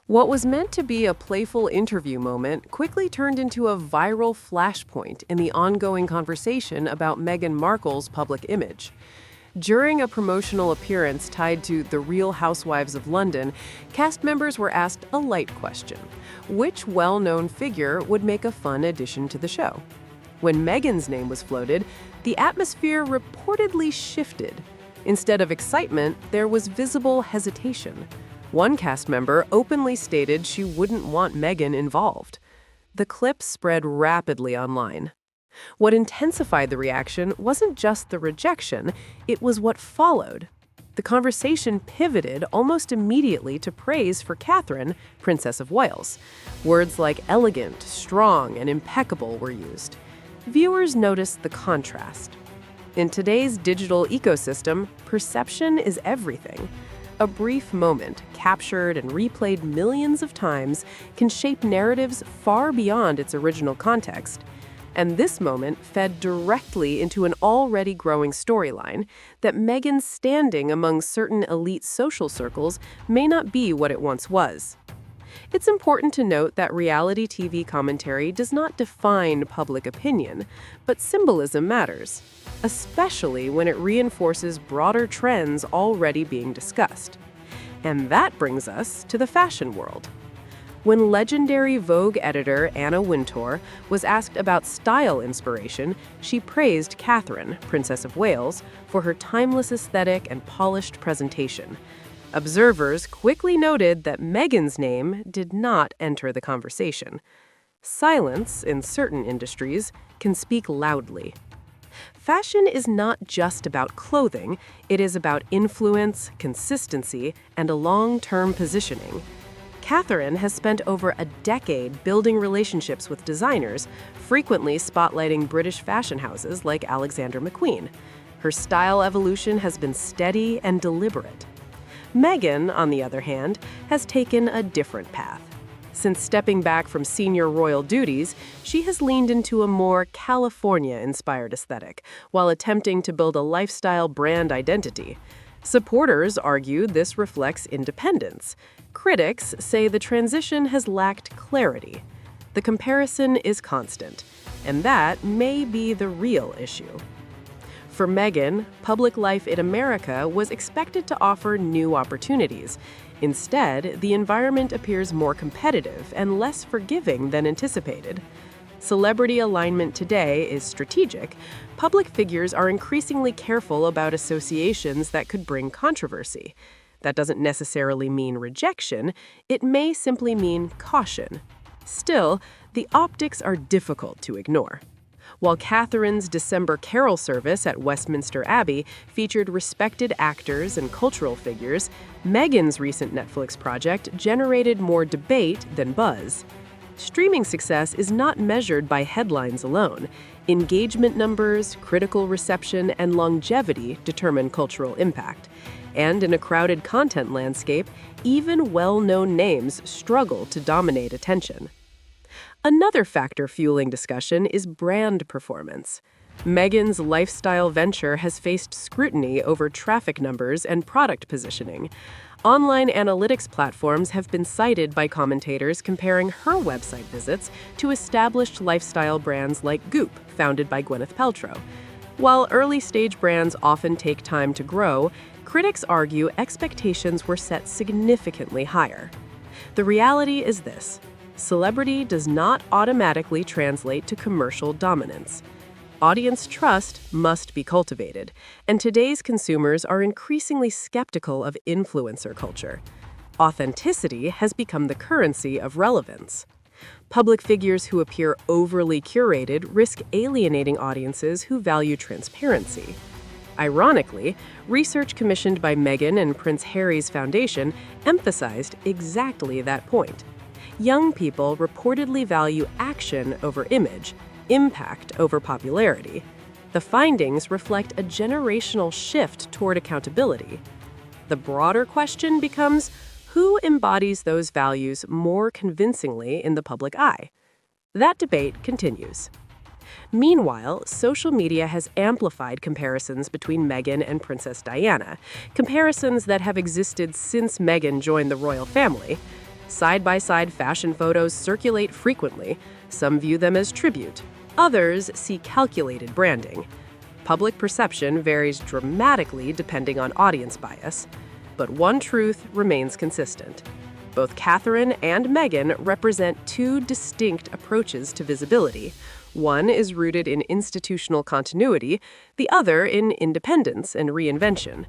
What was meant to be a playful interview moment quickly turned into a viral flashpoint in the ongoing conversation about Meghan Markle's public image. During a promotional appearance tied to The Real Housewives of London, cast members were asked a light question: which well-known figure would make a fun addition to the show? When Meghan's name was floated, the atmosphere reportedly shifted. Instead of excitement, there was visible hesitation. One cast member openly stated she wouldn't want Meghan involved. The clip spread rapidly online. What intensified the reaction wasn't just the rejection, it was what followed. The conversation pivoted almost immediately to praise for Catherine, Princess of Wales. Words like elegant, strong, and impeccable were used. Viewers noticed the contrast. In today's digital ecosystem, perception is everything. A brief moment, captured and replayed millions of times, can shape narratives far beyond its original context. And this moment fed directly into an already growing storyline that Meghan's standing among certain elite social circles may not be what it once was. It's important to note that reality TV commentary does not define public opinion, but symbolism matters, especially when it reinforces broader trends already being discussed. And that brings us to the fashion world. When legendary Vogue editor Anna Wintour was asked about style inspiration, she praised Catherine, Princess of Wales, for her timeless aesthetic and polished presentation. Observers quickly noted that Meghan's name did not enter the conversation. Silence, in certain industries, can speak loudly. Fashion is not just about clothing, it is about influence, consistency, and a long-term positioning. Catherine has spent over a decade building relationships with designers, frequently spotlighting British fashion houses like Alexander McQueen. Her style evolution has been steady and deliberate. Meghan, on the other hand, has taken a different path. Since stepping back from senior royal duties, she has leaned into a more California-inspired aesthetic, while attempting to build a lifestyle brand identity. Supporters argue this reflects independence. Critics say the transition has lacked clarity. The comparison is constant, and that may be the real issue. For Meghan, public life in America was expected to offer new opportunities. Instead, the environment appears more competitive and less forgiving than anticipated. Celebrity alignment today is strategic. Public figures are increasingly careful about associations that could bring controversy. That doesn't necessarily mean rejection, it may simply mean caution. Still, the optics are difficult to ignore. While Catherine's December carol service at Westminster Abbey featured respected actors and cultural figures, Meghan's recent Netflix project generated more debate than buzz. Streaming success is not measured by headlines alone. Engagement numbers, critical reception, and longevity determine cultural impact. And in a crowded content landscape, even well-known names struggle to dominate attention. Another factor fueling discussion is brand performance. Meghan's lifestyle venture has faced scrutiny over traffic numbers and product positioning. Online analytics platforms have been cited by commentators comparing her website visits to established lifestyle brands like Goop, founded by Gwyneth Paltrow. While early-stage brands often take time to grow, critics argue expectations were set significantly higher. The reality is this: celebrity does not automatically translate to commercial dominance. Audience trust must be cultivated, and today's consumers are increasingly skeptical of influencer culture. Authenticity has become the currency of relevance. Public figures who appear overly curated risk alienating audiences who value transparency. Ironically, research commissioned by Meghan and Prince Harry's Foundation emphasized exactly that point. Young people reportedly value action over image, impact over popularity. The findings reflect a generational shift toward accountability. The broader question becomes, who embodies those values more convincingly in the public eye? That debate continues. Meanwhile, social media has amplified comparisons between Meghan and Princess Diana, comparisons that have existed since Meghan joined the royal family. Side-by-side fashion photos circulate frequently. Some view them as tribute. Others see calculated branding. Public perception varies dramatically depending on audience bias. But one truth remains consistent. Both Catherine and Meghan represent two distinct approaches to visibility. One is rooted in institutional continuity, the other in independence and reinvention.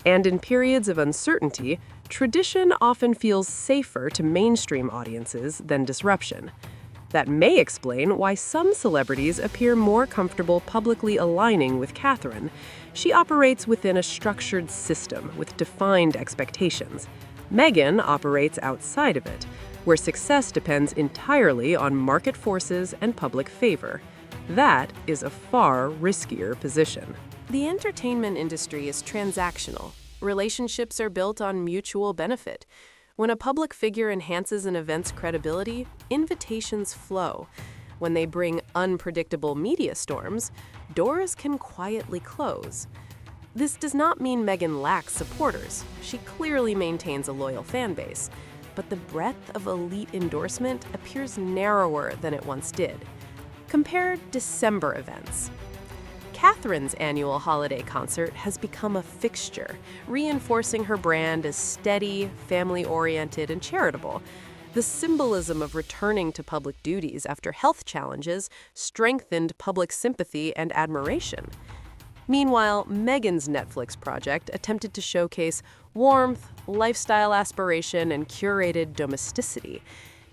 And in periods of uncertainty, tradition often feels safer to mainstream audiences than disruption. That may explain why some celebrities appear more comfortable publicly aligning with Catherine. She operates within a structured system with defined expectations. Meghan operates outside of it, where success depends entirely on market forces and public favor. That is a far riskier position. The entertainment industry is transactional. Relationships are built on mutual benefit. When a public figure enhances an event's credibility, invitations flow. When they bring unpredictable media storms, doors can quietly close. This does not mean Meghan lacks supporters. She clearly maintains a loyal fan base. But the breadth of elite endorsement appears narrower than it once did. Compare December events. Catherine's annual holiday concert has become a fixture, reinforcing her brand as steady, family-oriented, and charitable. The symbolism of returning to public duties after health challenges strengthened public sympathy and admiration. Meanwhile, Meghan's Netflix project attempted to showcase warmth, lifestyle aspiration, and curated domesticity.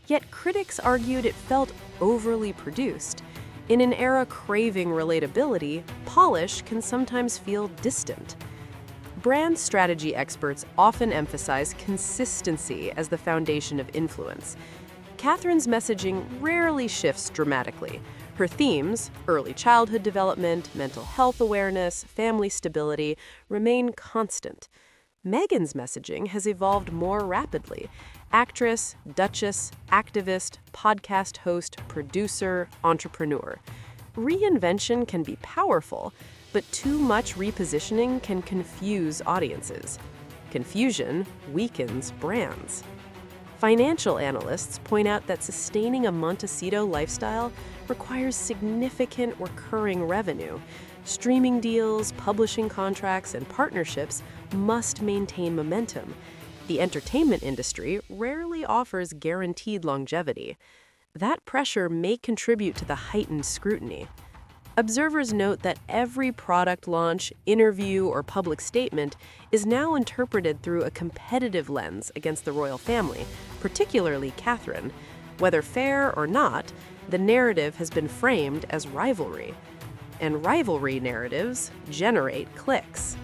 Yet critics argued it felt overly produced. In an era craving relatability, polish can sometimes feel distant. Brand strategy experts often emphasize consistency as the foundation of influence. Catherine's messaging rarely shifts dramatically. Her themes, early childhood development, mental health awareness, family stability, remain constant. Meghan's messaging has evolved more rapidly. Actress, duchess, activist, podcast host, producer, entrepreneur. Reinvention can be powerful, but too much repositioning can confuse audiences. Confusion weakens brands. Financial analysts point out that sustaining a Montecito lifestyle requires significant recurring revenue. Streaming deals, publishing contracts, and partnerships must maintain momentum. The entertainment industry rarely offers guaranteed longevity. That pressure may contribute to the heightened scrutiny. Observers note that every product launch, interview, or public statement is now interpreted through a competitive lens against the royal family, particularly Catherine. Whether fair or not, the narrative has been framed as rivalry. And rivalry narratives generate clicks.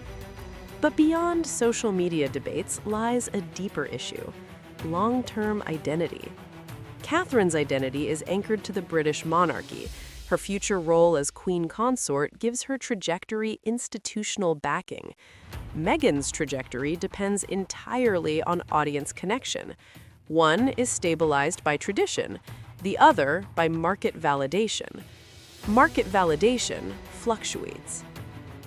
But beyond social media debates lies a deeper issue: long-term identity. Catherine's identity is anchored to the British monarchy. Her future role as queen consort gives her trajectory institutional backing. Meghan's trajectory depends entirely on audience connection. One is stabilized by tradition, the other by market validation. Market validation fluctuates.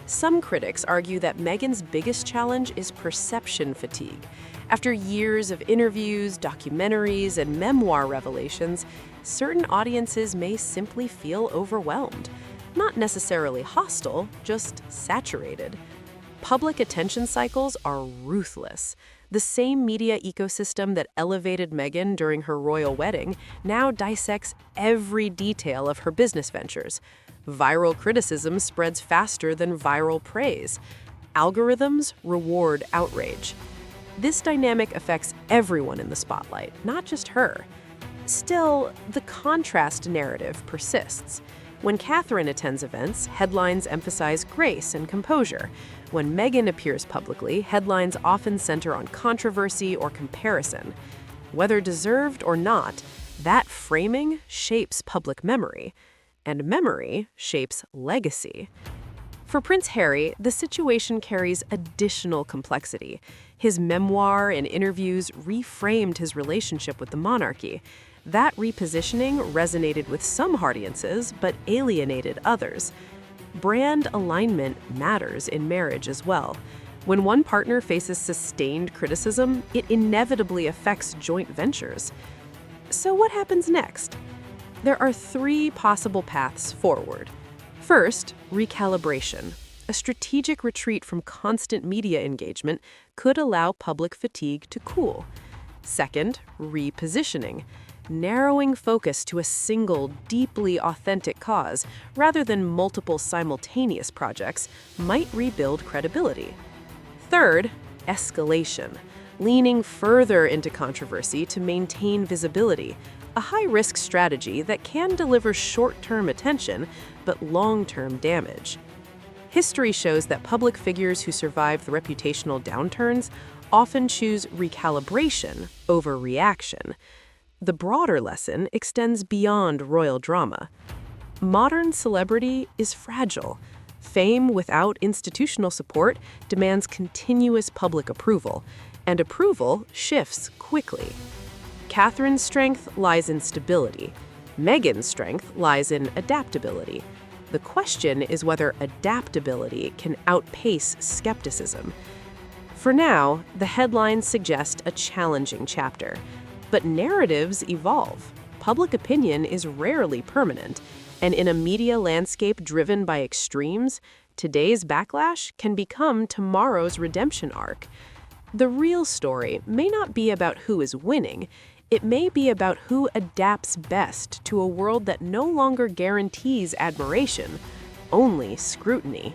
Some critics argue that Meghan's biggest challenge is perception fatigue. After years of interviews, documentaries, and memoir revelations, certain audiences may simply feel overwhelmed. Not necessarily hostile, just saturated. Public attention cycles are ruthless. The same media ecosystem that elevated Meghan during her royal wedding now dissects every detail of her business ventures. Viral criticism spreads faster than viral praise. Algorithms reward outrage. This dynamic affects everyone in the spotlight, not just her. Still, the contrast narrative persists. When Catherine attends events, headlines emphasize grace and composure. When Meghan appears publicly, headlines often center on controversy or comparison. Whether deserved or not, that framing shapes public memory, and memory shapes legacy. For Prince Harry, the situation carries additional complexity. His memoir and interviews reframed his relationship with the monarchy. That repositioning resonated with some audiences, but alienated others. Brand alignment matters in marriage as well. When one partner faces sustained criticism, it inevitably affects joint ventures. So what happens next? There are three possible paths forward. First, recalibration. A strategic retreat from constant media engagement could allow public fatigue to cool. Second, repositioning. Narrowing focus to a single, deeply authentic cause, rather than multiple simultaneous projects, might rebuild credibility. Third, escalation. Leaning further into controversy to maintain visibility, a high-risk strategy that can deliver short-term attention but long-term damage. History shows that public figures who survive the reputational downturns often choose recalibration over reaction. The broader lesson extends beyond royal drama. Modern celebrity is fragile. Fame without institutional support demands continuous public approval, and approval shifts quickly. Catherine's strength lies in stability. Meghan's strength lies in adaptability. The question is whether adaptability can outpace skepticism. For now, the headlines suggest a challenging chapter. But narratives evolve. Public opinion is rarely permanent, and in a media landscape driven by extremes, today's backlash can become tomorrow's redemption arc. The real story may not be about who is winning, it may be about who adapts best to a world that no longer guarantees admiration, only scrutiny.